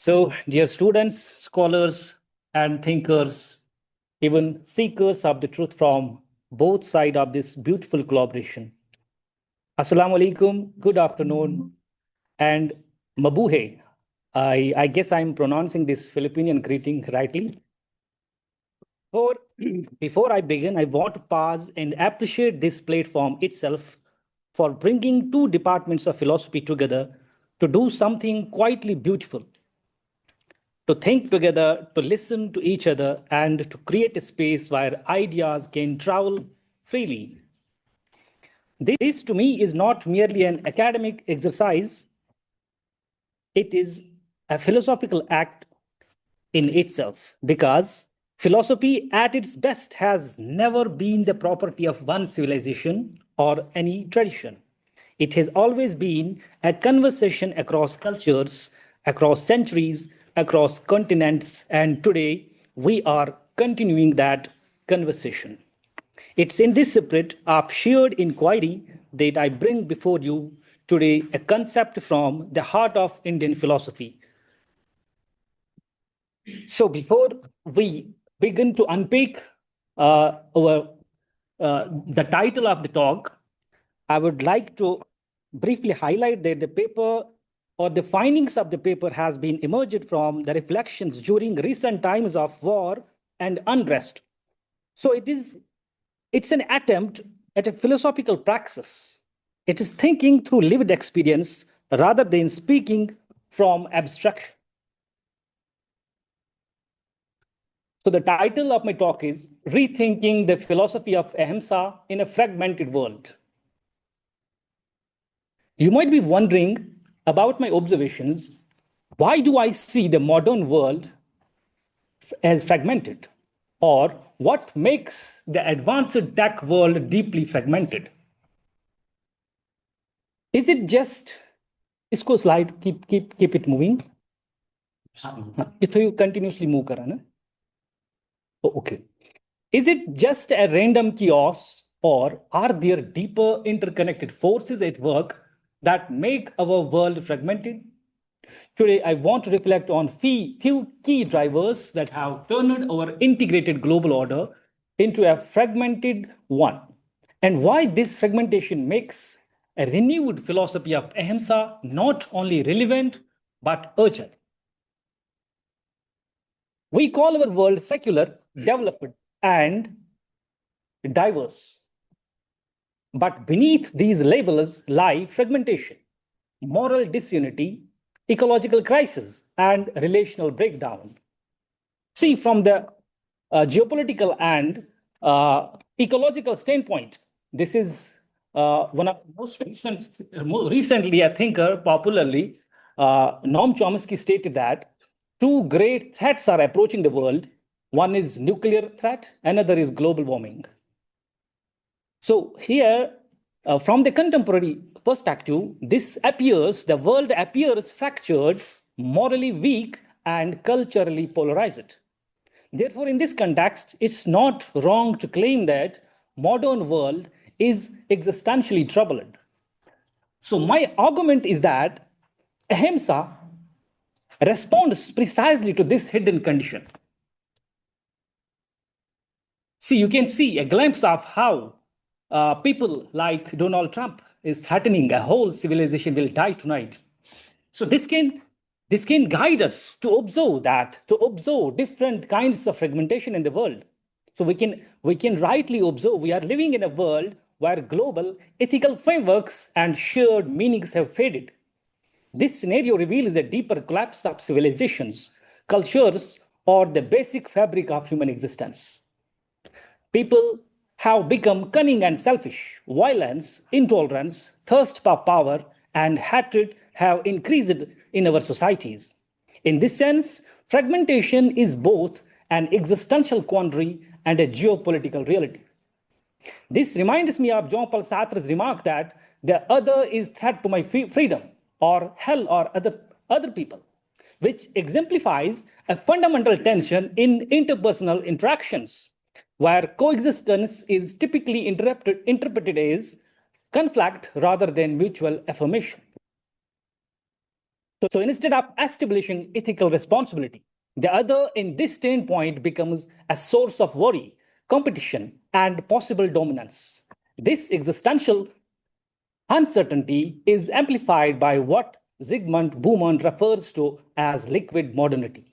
So, dear students, scholars, and thinkers, even seekers of the truth from both sides of this beautiful collaboration. Assalamu alaikum, good afternoon, and mabuhay. I guess I'm pronouncing this Filipinian greeting rightly. Before I begin, I want to pause and appreciate this platform itself for bringing two departments of philosophy together to do something quietly beautiful, to think together, to listen to each other, and to create a space where ideas can travel freely. This, to me, is not merely an academic exercise, it is a philosophical act in itself, because philosophy at its best has never been the property of one civilization or any tradition. It has always been a conversation across cultures, across centuries, across continents, and today we are continuing that conversation. It's in this spirit of shared inquiry that I bring before you today a concept from the heart of Indian philosophy. So before we begin to unpick the title of the talk, I would like to briefly highlight that the paper or the findings of the paper has been emerged from the reflections during recent times of war and unrest. So it's an attempt at a philosophical praxis. It is thinking through lived experience rather than speaking from abstraction. So the title of my talk is Rethinking the Philosophy of Ahimsa in a Fragmented World. You might be wondering about my observations. Why do I see the modern world as fragmented? Or what makes the advanced tech world deeply fragmented? Is it just, isko slide, keep it moving. If you continuously move kara na? Oh, okay. Is it just a random chaos, or are there deeper interconnected forces at work that make our world fragmented? Today, I want to reflect on few key drivers that have turned our integrated global order into a fragmented one, and why this fragmentation makes a renewed philosophy of Ahimsa not only relevant but urgent. We call our world secular, developed, and diverse. But beneath these labels lie fragmentation, moral disunity, ecological crisis, and relational breakdown. See, from the geopolitical and ecological standpoint, this is one of the most recently, a thinker popularly, Noam Chomsky stated that two great threats are approaching the world. One is nuclear threat, another is global warming. So here, from the contemporary perspective, the world appears fractured, morally weak, and culturally polarized. Therefore, in this context, it's not wrong to claim that modern world is existentially troubled. So my argument is that Ahimsa responds precisely to this hidden condition. See, you can see a glimpse of how people like Donald Trump is threatening a whole civilization will die tonight. So this can guide us to observe different kinds of fragmentation in the world. So we can rightly observe we are living in a world where global ethical frameworks and shared meanings have faded. This scenario reveals a deeper collapse of civilizations, cultures, or the basic fabric of human existence. People have become cunning and selfish. Violence, intolerance, thirst for power, and hatred have increased in our societies. In this sense, fragmentation is both an existential quandary and a geopolitical reality. This reminds me of Jean-Paul Sartre's remark that the other is threat to my freedom, or hell, or other people, which exemplifies a fundamental tension in interpersonal interactions, where coexistence is typically interpreted as conflict rather than mutual affirmation. So instead of establishing ethical responsibility, the other in this standpoint becomes a source of worry, competition, and possible dominance. This existential uncertainty is amplified by what Zygmunt Bauman refers to as liquid modernity.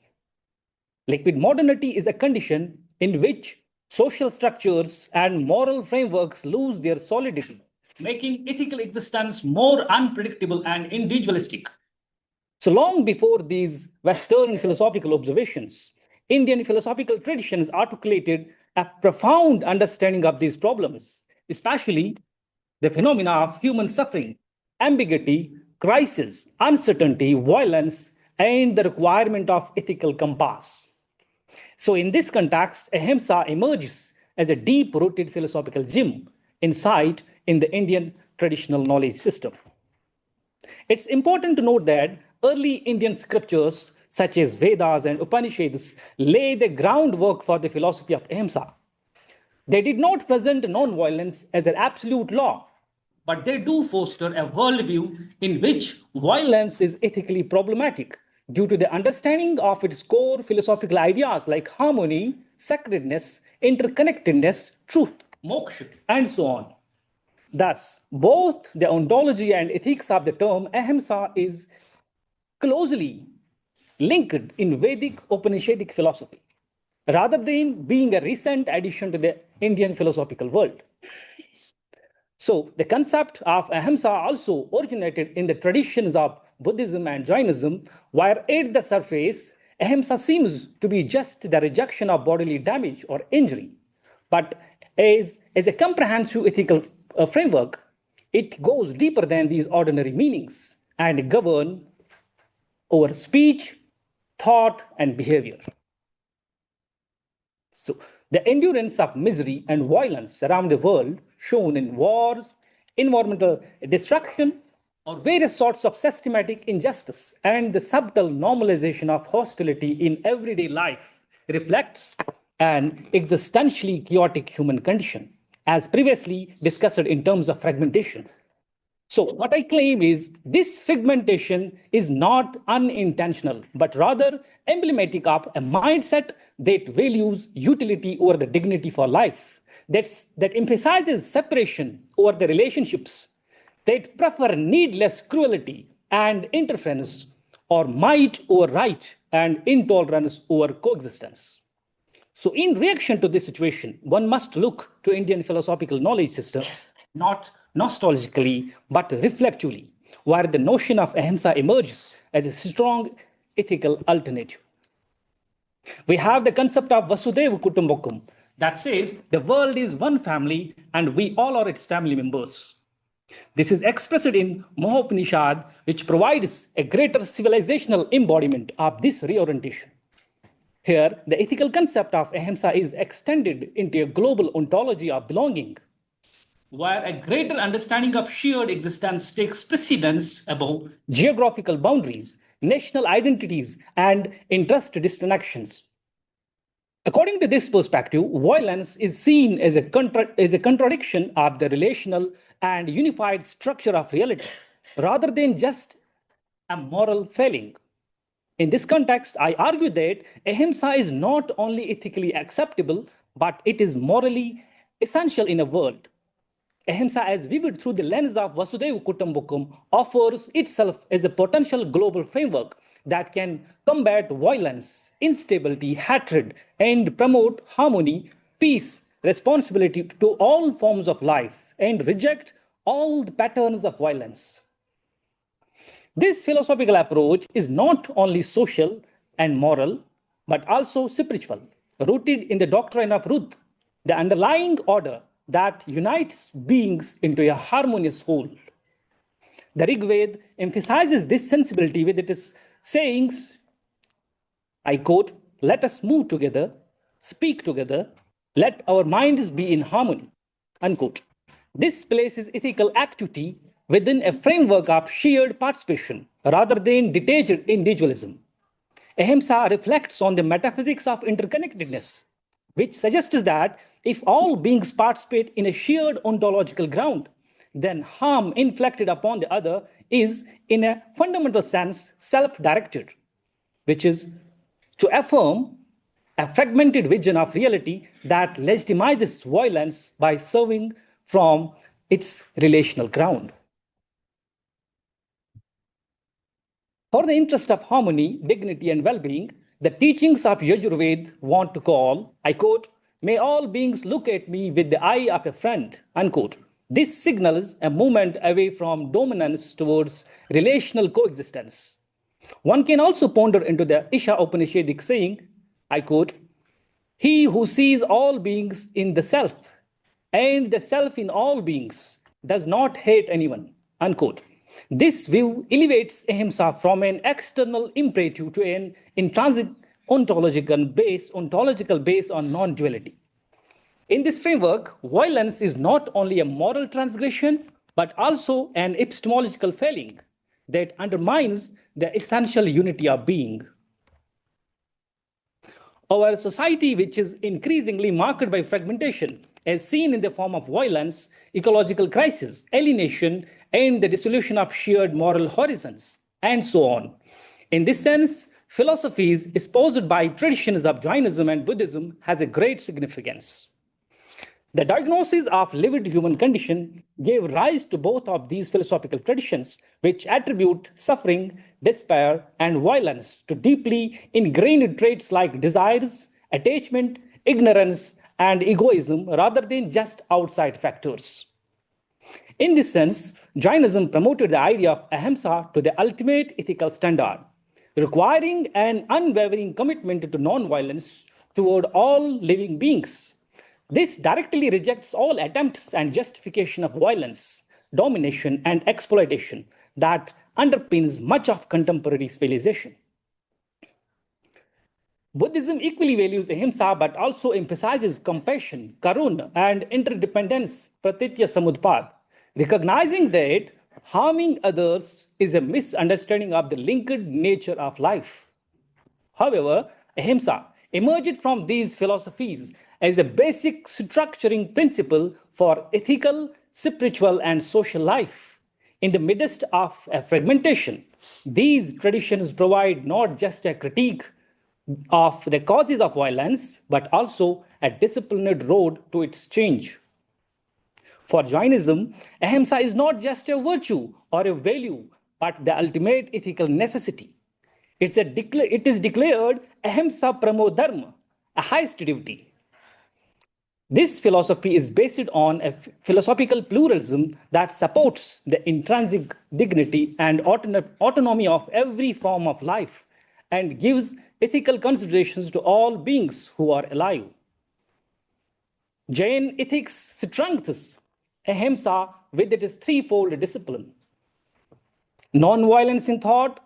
Liquid modernity is a condition in which social structures and moral frameworks lose their solidity, making ethical existence more unpredictable and individualistic. So long before these Western philosophical observations, Indian philosophical traditions articulated a profound understanding of these problems, especially the phenomena of human suffering, ambiguity, crisis, uncertainty, violence, and the requirement of ethical compass. So, in this context, Ahimsa emerges as a deep rooted philosophical gem insight in the Indian traditional knowledge system. It's important to note that early Indian scriptures, such as Vedas and Upanishads, lay the groundwork for the philosophy of Ahimsa. They did not present non-violence as an absolute law, but they do foster a worldview in which violence is ethically problematic due to the understanding of its core philosophical ideas like harmony, sacredness, interconnectedness, truth, moksha, and so on. Thus, both the ontology and ethics of the term ahimsa is closely linked in Vedic Upanishadic philosophy, rather than being a recent addition to the Indian philosophical world. So, the concept of ahimsa also originated in the traditions of Buddhism and Jainism, where at the surface, ahimsa seems to be just the rejection of bodily damage or injury. But as a comprehensive ethical framework, it goes deeper than these ordinary meanings and govern over speech, thought, and behavior. So, the endurance of misery and violence around the world, shown in wars, environmental destruction, or various sorts of systematic injustice, and the subtle normalization of hostility in everyday life, reflects an existentially chaotic human condition, as previously discussed in terms of fragmentation. So, what I claim is this fragmentation is not unintentional, but rather emblematic of a mindset that values utility over the dignity for life, that emphasizes separation over the relationships, that prefer needless cruelty and interference, or might over right and intolerance over coexistence. So, in reaction to this situation, one must look to Indian philosophical knowledge system, not nostalgically, but reflectively, where the notion of ahimsa emerges as a strong ethical alternative. We have the concept of Vasudeva Kutumbakam that says the world is one family and we all are its family members. This is expressed in Mahopanishad, which provides a greater civilizational embodiment of this reorientation. Here, the ethical concept of ahimsa is extended into a global ontology of belonging, where a greater understanding of shared existence takes precedence above geographical boundaries, national identities, and interest disconnections. According to this perspective, violence is seen as a contradiction of the relational and unified structure of reality, rather than just a moral failing. In this context, I argue that ahimsa is not only ethically acceptable, but it is morally essential in a world. Ahimsa, as viewed through the lens of Vasudeva Kutumbakam, offers itself as a potential global framework that can combat violence, instability, hatred, and promote harmony, peace, responsibility to all forms of life, and reject all the patterns of violence. This philosophical approach is not only social and moral, but also spiritual, rooted in the doctrine of Ruth, the underlying order that unites beings into a harmonious whole. The Rig Veda emphasizes this sensibility with its sayings, I quote, let us move together, speak together, let our minds be in harmony, unquote. This places ethical activity within a framework of shared participation rather than detached individualism. Ahimsa reflects on the metaphysics of interconnectedness, which suggests that if all beings participate in a shared ontological ground, then harm inflicted upon the other is, in a fundamental sense, self-directed, which is to affirm a fragmented vision of reality that legitimizes violence by serving from its relational ground. For the interest of harmony, dignity, and well-being, the teachings of Yajurveda want to call, I quote, "May all beings look at me with the eye of a friend," unquote. This signals a movement away from dominance towards relational coexistence. One can also ponder into the Isha Upanishadic saying, I quote, "He who sees all beings in the self and the self in all beings does not hate anyone," unquote. This view elevates Ahimsa from an external imperative to an intrinsic ontological base on non-duality. In this framework, violence is not only a moral transgression, but also an epistemological failing that undermines the essential unity of being. Our society, which is increasingly marked by fragmentation, as seen in the form of violence, ecological crisis, alienation, and the dissolution of shared moral horizons, and so on. In this sense, philosophies espoused by traditions of Jainism and Buddhism has a great significance. The diagnosis of lived human condition gave rise to both of these philosophical traditions, which attribute suffering, despair, and violence to deeply ingrained traits like desires, attachment, ignorance, and egoism, rather than just outside factors. In this sense, Jainism promoted the idea of Ahimsa to the ultimate ethical standard, requiring an unwavering commitment to nonviolence toward all living beings. This directly rejects all attempts and justification of violence, domination, and exploitation that underpins much of contemporary civilization. Buddhism equally values ahimsa, but also emphasizes compassion, karuna, and interdependence, pratitya samudpad, recognizing that harming others is a misunderstanding of the linked nature of life. However, ahimsa emerged from these philosophies as the basic structuring principle for ethical, spiritual, and social life. In the midst of a fragmentation, these traditions provide not just a critique of the causes of violence, but also a disciplined road to its change. For Jainism, ahimsa is not just a virtue or a value, but the ultimate ethical necessity. It is declared ahimsa pramo dharma, a highest duty. This philosophy is based on a philosophical pluralism that supports the intrinsic dignity and autonomy of every form of life and gives ethical considerations to all beings who are alive. Jain ethics strengthens ahimsa with its threefold discipline: non-violence in thought,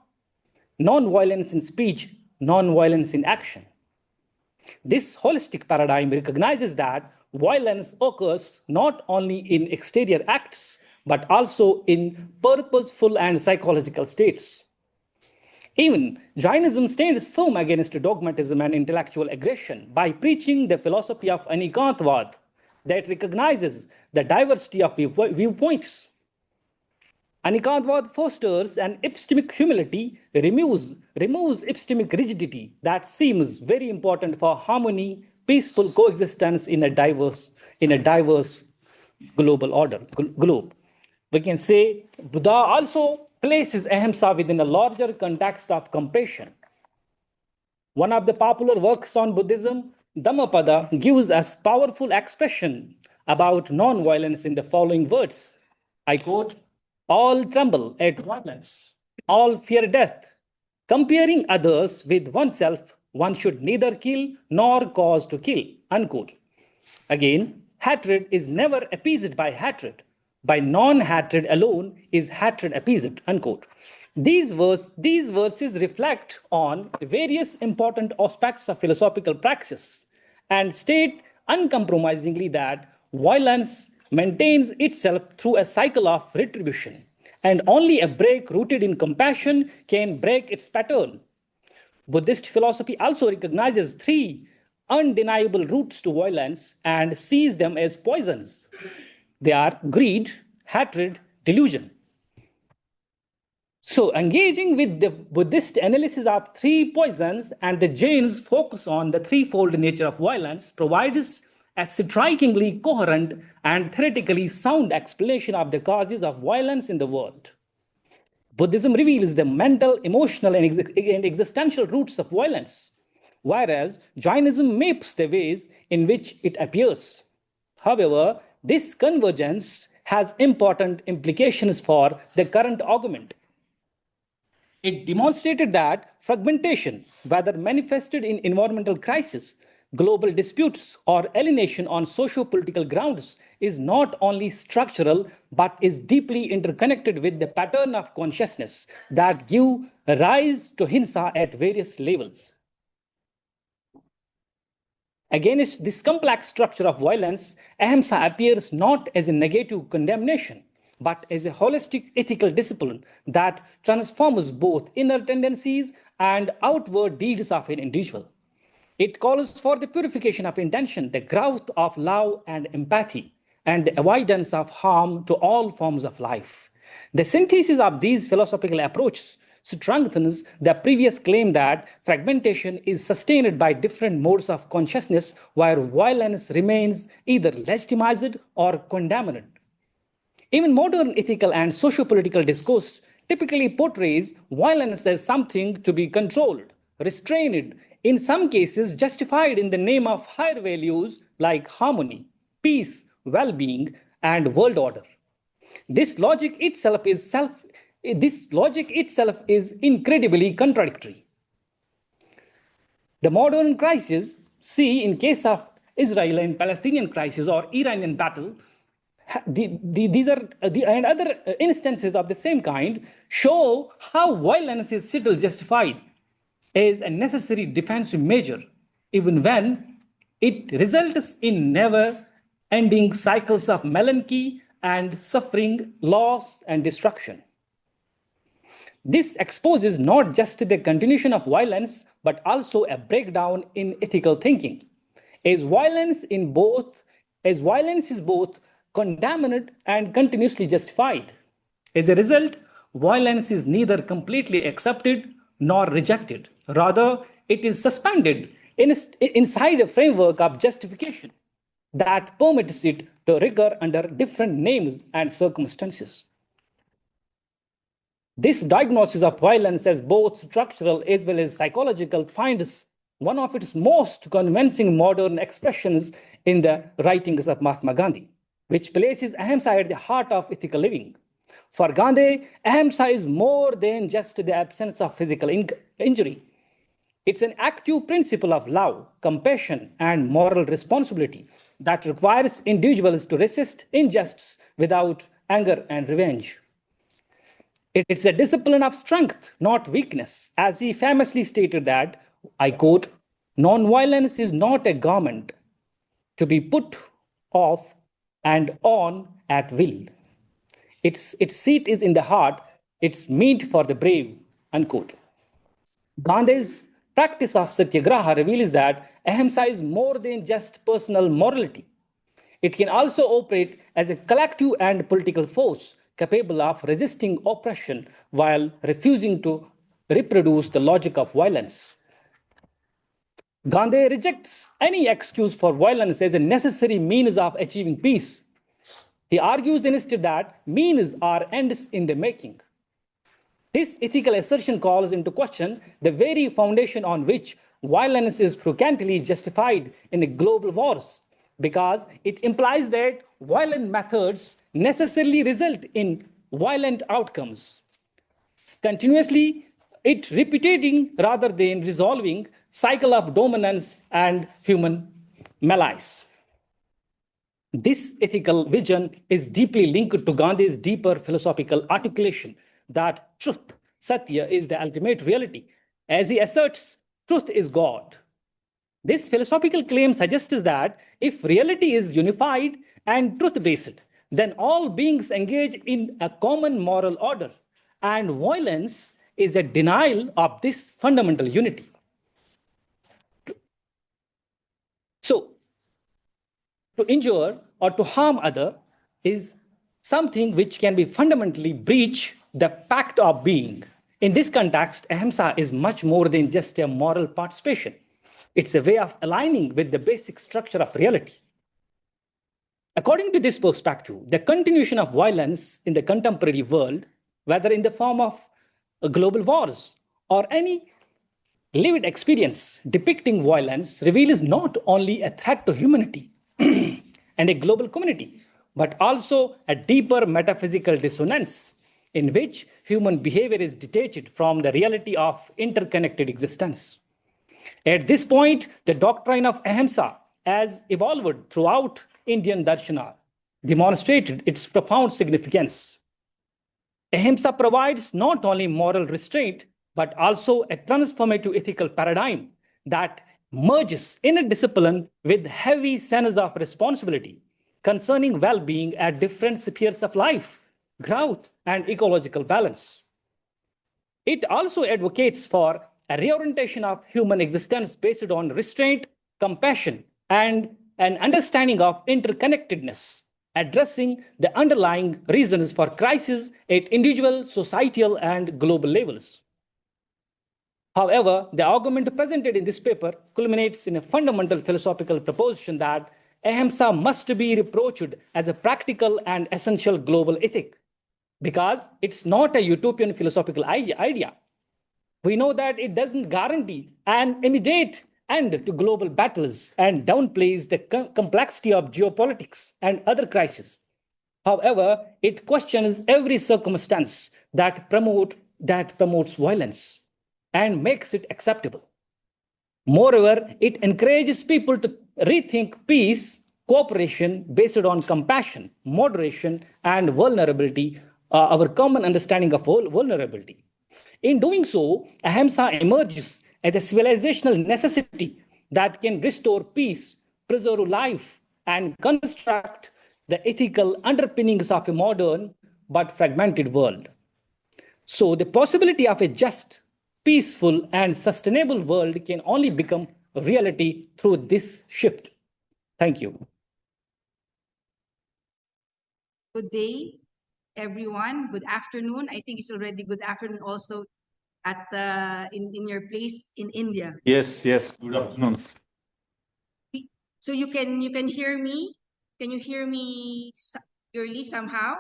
non-violence in speech, non-violence in action. This holistic paradigm recognizes that violence occurs not only in exterior acts, but also in purposeful and psychological states. Even Jainism stands firm against dogmatism and intellectual aggression by preaching the philosophy of anikantvad that recognizes the diversity of viewpoints. Anikantvad fosters an epistemic humility, removes epistemic rigidity that seems very important for harmony, peaceful coexistence in a diverse global order, globe. We can say Buddha also places ahimsa within a larger context of compassion. One of the popular works on Buddhism, Dhammapada, gives us powerful expression about non-violence in the following words. I quote, "All tremble at violence, all fear death. Comparing others with oneself, one should neither kill nor cause to kill," unquote. Again, hatred is never appeased by hatred. By non-hatred alone is hatred appeased, unquote. These verses reflect on various important aspects of philosophical praxis and state uncompromisingly that violence maintains itself through a cycle of retribution, and only a break rooted in compassion can break its pattern. Buddhist philosophy also recognizes three undeniable roots to violence and sees them as poisons. They are greed, hatred, delusion. So, engaging with the Buddhist analysis of three poisons and the Jain's focus on the threefold nature of violence provides a strikingly coherent and theoretically sound explanation of the causes of violence in the world. Buddhism reveals the mental, emotional, and existential roots of violence, whereas Jainism maps the ways in which it appears. However, this convergence has important implications for the current argument. It demonstrated that fragmentation, whether manifested in environmental crisis, global disputes, or alienation on socio-political grounds, is not only structural but is deeply interconnected with the pattern of consciousness that give rise to Ahimsa at various levels. Against this complex structure of violence, Ahimsa appears not as a negative condemnation, but as a holistic ethical discipline that transforms both inner tendencies and outward deeds of an individual. It calls for the purification of intention, the growth of love and empathy, and the avoidance of harm to all forms of life. The synthesis of these philosophical approaches strengthens the previous claim that fragmentation is sustained by different modes of consciousness, where violence remains either legitimized or condemned. Even modern ethical and socio-political discourse typically portrays violence as something to be controlled, restrained, in some cases justified in the name of higher values like harmony, peace, well-being, and world order. This logic itself is incredibly contradictory. The modern crisis, see in case of Israel and Palestinian crisis or Iranian battle, and other instances of the same kind show how violence is still justified as a necessary defensive measure, even when it results in never-ending cycles of melancholy and suffering, loss, and destruction. This exposes not just the continuation of violence, but also a breakdown in ethical thinking, as violence is both condemned and continuously justified. As a result, violence is neither completely accepted nor rejected. Rather, it is suspended inside a framework of justification that permits it to recur under different names and circumstances. This diagnosis of violence as both structural as well as psychological finds one of its most convincing modern expressions in the writings of Mahatma Gandhi, which places Ahimsa at the heart of ethical living. For Gandhi, Ahimsa is more than just the absence of physical injury. It's an active principle of love, compassion, and moral responsibility that requires individuals to resist injustice without anger and revenge. It's a discipline of strength, not weakness, as he famously stated that, I quote, "Nonviolence is not a garment to be put off and on at will. Its seat is in the heart, it's meant for the brave," unquote. Gandhi's practice of satyagraha reveals that Ahimsa is more than just personal morality. It can also operate as a collective and political force capable of resisting oppression while refusing to reproduce the logic of violence. Gandhi rejects any excuse for violence as a necessary means of achieving peace. He argues instead that means are ends in the making. This ethical assertion calls into question the very foundation on which violence is frequently justified in global wars, because it implies that violent methods necessarily result in violent outcomes. Continuously, it repeating rather than resolving cycle of dominance and human malice. This ethical vision is deeply linked to Gandhi's deeper philosophical articulation that truth, Satya, is the ultimate reality. As he asserts, truth is God. This philosophical claim suggests that if reality is unified and truth-based, then all beings engage in a common moral order, and violence is a denial of this fundamental unity. So, to injure or to harm other is something which can be fundamentally breach the pact of being. In this context, Ahimsa is much more than just a moral participation. It's a way of aligning with the basic structure of reality. According to this perspective, the continuation of violence in the contemporary world, whether in the form of global wars or any lived experience depicting violence, reveals not only a threat to humanity and a global community, but also a deeper metaphysical dissonance in which human behavior is detached from the reality of interconnected existence. At this point, the doctrine of Ahimsa, as evolved throughout Indian Darshana, demonstrated its profound significance. Ahimsa provides not only moral restraint, but also a transformative ethical paradigm that merges inner discipline with heavy sense of responsibility concerning well-being at different spheres of life, growth, and ecological balance. It also advocates for a reorientation of human existence based on restraint, compassion, and an understanding of interconnectedness, addressing the underlying reasons for crisis at individual, societal, and global levels. However, the argument presented in this paper culminates in a fundamental philosophical proposition that Ahimsa must be reproached as a practical and essential global ethic, because it's not a utopian philosophical idea. We know that it doesn't guarantee an immediate end to global battles and downplays the complexity of geopolitics and other crises. However, it questions every circumstance that promotes violence and makes it acceptable. Moreover, it encourages people to rethink peace, cooperation based on compassion, moderation, and vulnerability, our common understanding of vulnerability. In doing so, Ahimsa emerges as a civilizational necessity that can restore peace, preserve life, and construct the ethical underpinnings of a modern but fragmented world. So the possibility of a just, peaceful, and sustainable world can only become a reality through this shift. Thank you. Good day, everyone. Good afternoon. I think it's already good afternoon also at in your place in India. Yes, yes. Good afternoon. So you can hear me? Can you hear me clearly somehow?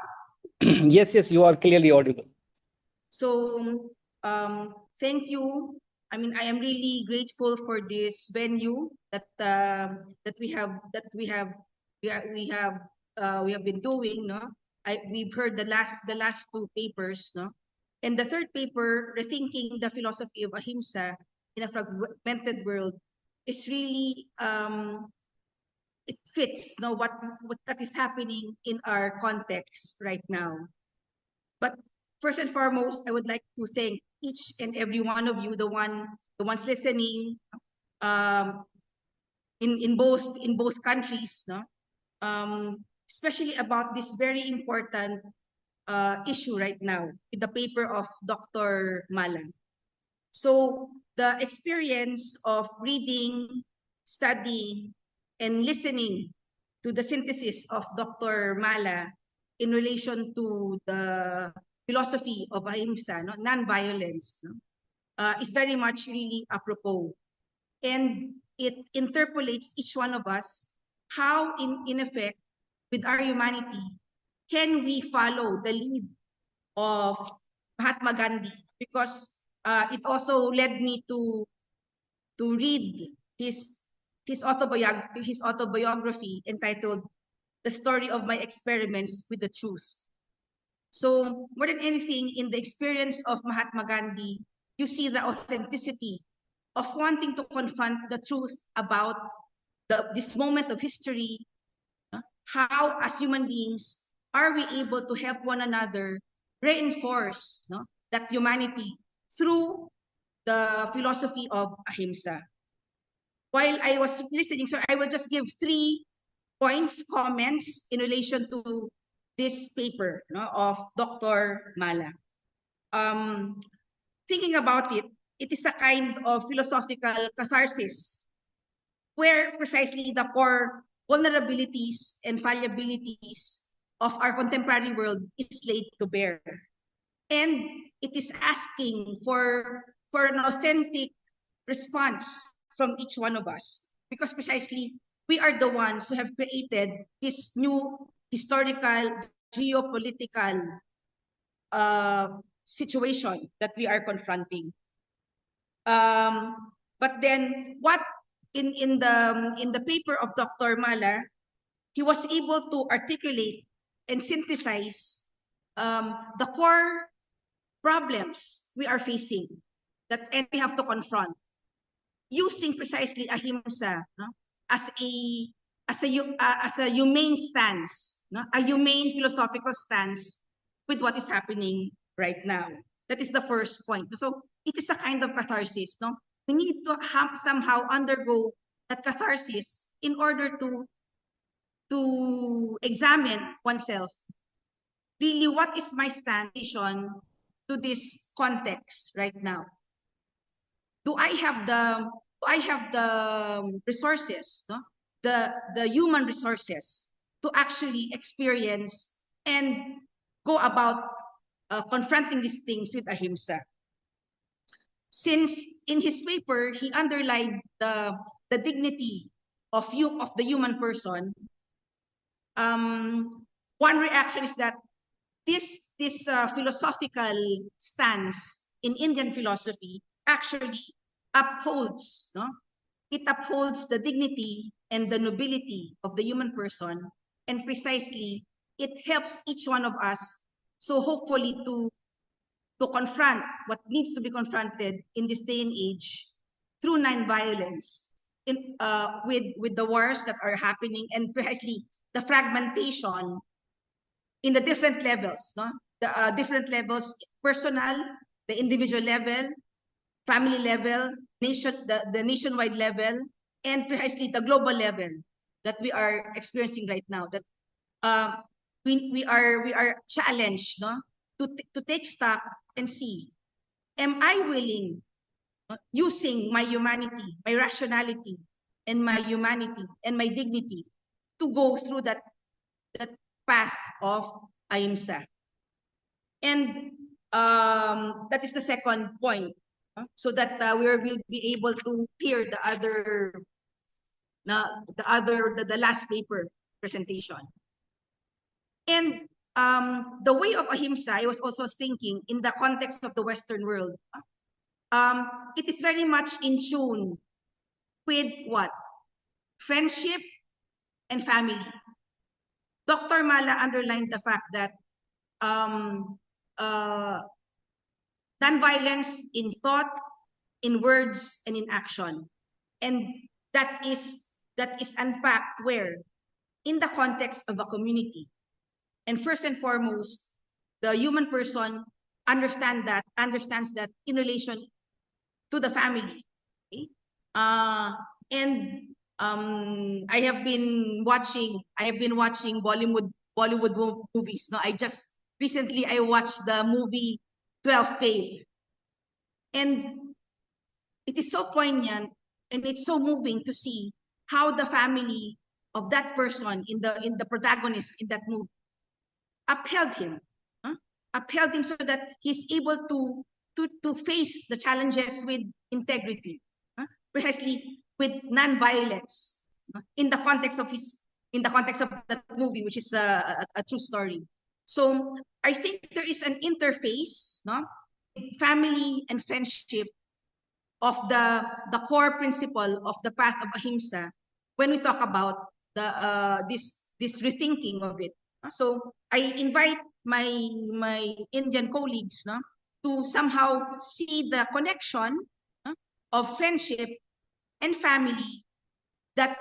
Yes, you are clearly audible. So thank you. I mean, I am really grateful for this venue that we have been doing. No, we've heard the last two papers. No, and the third paper, Rethinking the Philosophy of Ahimsa in a Fragmented World, is really it fits what that is happening in our context right now. But first and foremost, I would like to thank each and every one of you, the ones listening, in both countries, no, especially about this very important issue right now with the paper of Dr. Mallah. So the experience of reading, studying, and listening to the synthesis of Dr. Mallah in relation to the philosophy of Ahimsa, no, non-violence, no, is very much really apropos. And it interpolates each one of us how, in effect, with our humanity, can we follow the lead of Mahatma Gandhi? Because it also led me to read his autobiography entitled "The Story of My Experiments with the Truth." So more than anything, in the experience of Mahatma Gandhi, you see the authenticity of wanting to confront the truth about this moment of history. How, as human beings, are we able to help one another reinforce, no, that humanity through the philosophy of Ahimsa? While I was listening, so I will just give 3 points, comments in relation to this paper, no, of Dr. Mallah. Thinking about it, it is a kind of philosophical catharsis where precisely the core vulnerabilities and fallibilities of our contemporary world is laid to bear. And it is asking for an authentic response from each one of us, because precisely we are the ones who have created this new historical, geopolitical situation that we are confronting. But then what in the paper of Dr. Mallah, he was able to articulate and synthesize the core problems we are facing and we have to confront, using precisely Ahimsa, no, as a humane stance, no, a humane philosophical stance with what is happening right now. That is the first point. So it is a kind of catharsis. No, we need to somehow undergo that catharsis in order to examine oneself. Really, what is my stand to this context right now? Do I have the resources, no? the human resources to actually experience and go about confronting these things with Ahimsa? Since in his paper he underlined the dignity of the human person, one reaction is that this philosophical stance in Indian philosophy actually upholds, no? It upholds the dignity and the nobility of the human person, and precisely it helps each one of us, so hopefully to confront what needs to be confronted in this day and age through nonviolence, with the wars that are happening, and precisely the fragmentation in the different levels, no? The different levels: personal, the individual level, family level, the nationwide level, and precisely the global level that we are experiencing right now. That we are challenged, no, to take stock and see, am I willing, using my humanity, my rationality, and my humanity and my dignity, to go through that path of Ahimsa? And that is the second point, so that we will be able to hear the last paper presentation. And the way of Ahimsa, I was also thinking in the context of the Western world, it is very much in tune with what? Friendship and family. Dr. Mallah underlined the fact that nonviolence in thought, in words, and in action. And that is unpacked where? In the context of a community. And first and foremost, the human person understands that in relation to the family. Okay? And I have been watching Bollywood movies. No, recently I watched the movie 12 Fail. And it is so poignant and it's so moving to see how the family of that person in the protagonist in that movie upheld him so that he's able to face the challenges with integrity, precisely with non-violence, in the context of that movie, which is a true story. So I think there is an interface, no, family and friendship of the core principle of the path of Ahimsa when we talk about this rethinking of it. So I invite my Indian colleagues, no, to somehow see the connection of friendship and family, that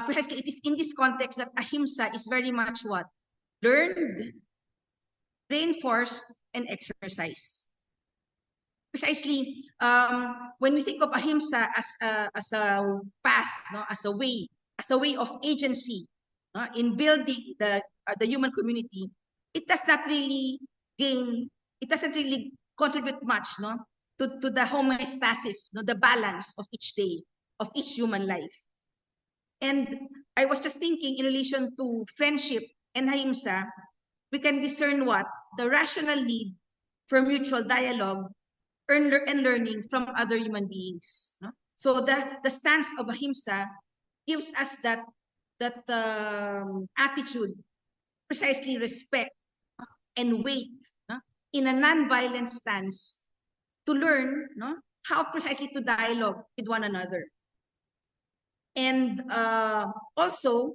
precisely it is in this context that Ahimsa is very much what? Learned, reinforced, and exercised. Precisely, when we think of Ahimsa as a path, no, as a way of agency in building the human community, it doesn't really contribute much, no, to the homeostasis, no, the balance of each day of each human life. And I was just thinking in relation to friendship and Ahimsa, we can discern what? The rational need for mutual dialogue and learning from other human beings. No? So the stance of Ahimsa gives us that attitude, precisely respect and wait in a non-violent stance to learn how precisely to dialogue with one another. And also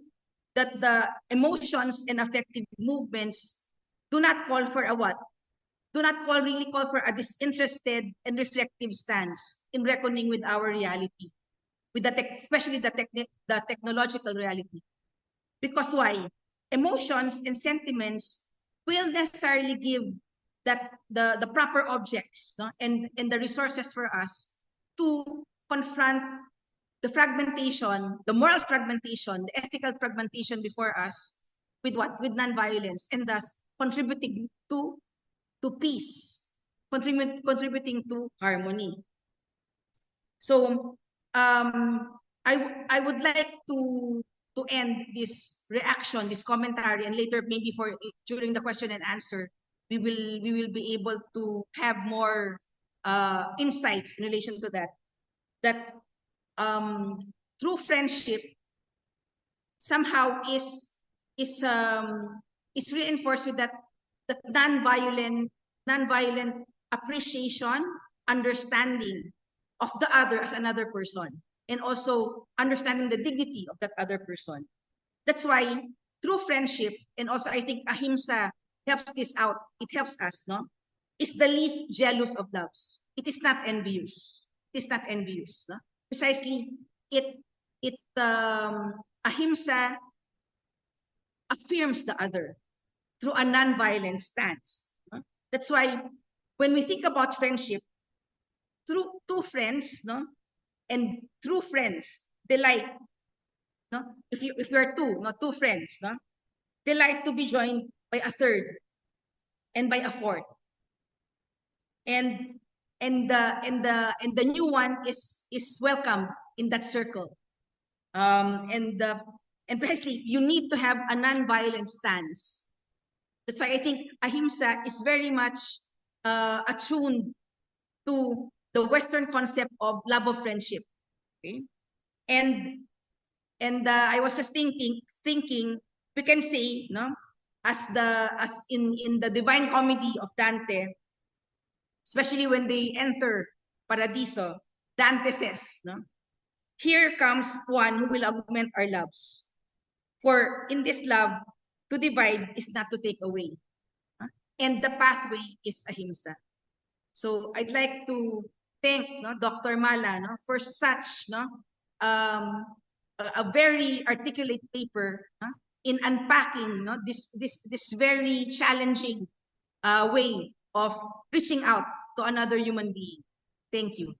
that the emotions and affective movements do not call for a what? Do not really call for a disinterested and reflective stance in reckoning with our reality, with especially the technological reality. Because why? Emotions and sentiments will necessarily give that the proper objects and the resources for us to confront the fragmentation, the moral fragmentation, the ethical fragmentation before us with what? With nonviolence, and thus contributing to peace, contributing to harmony. So I would like to end this reaction, this commentary, and later maybe during the question and answer, we will be able to have more insights in relation to that. That true friendship somehow is reinforced with that non-violent appreciation, understanding of the other as another person, and also understanding the dignity of that other person. That's why true friendship, and also I think Ahimsa helps this out. It helps us, is the least jealous of loves. It is not envious. It is not envious. Precisely, Ahimsa affirms the other through a non-violent stance. That's why when we think about friendship, through two friends, and true friends delight, if you're two friends, delight to be joined by a third and by a fourth, and the new one is welcome in that circle, and precisely you need to have a non-violent stance. That's why I think Ahimsa is very much attuned to the Western concept of love of friendship. Okay, and I was just thinking, we can say, as in the Divine Comedy of Dante, especially when they enter Paradiso, Dante says, here comes one who will augment our loves. For in this love, to divide is not to take away. And the pathway is Ahimsa. So I'd like to thank Dr. Mallah for such a very articulate paper in unpacking this very challenging way of reaching out to another human being. Thank you.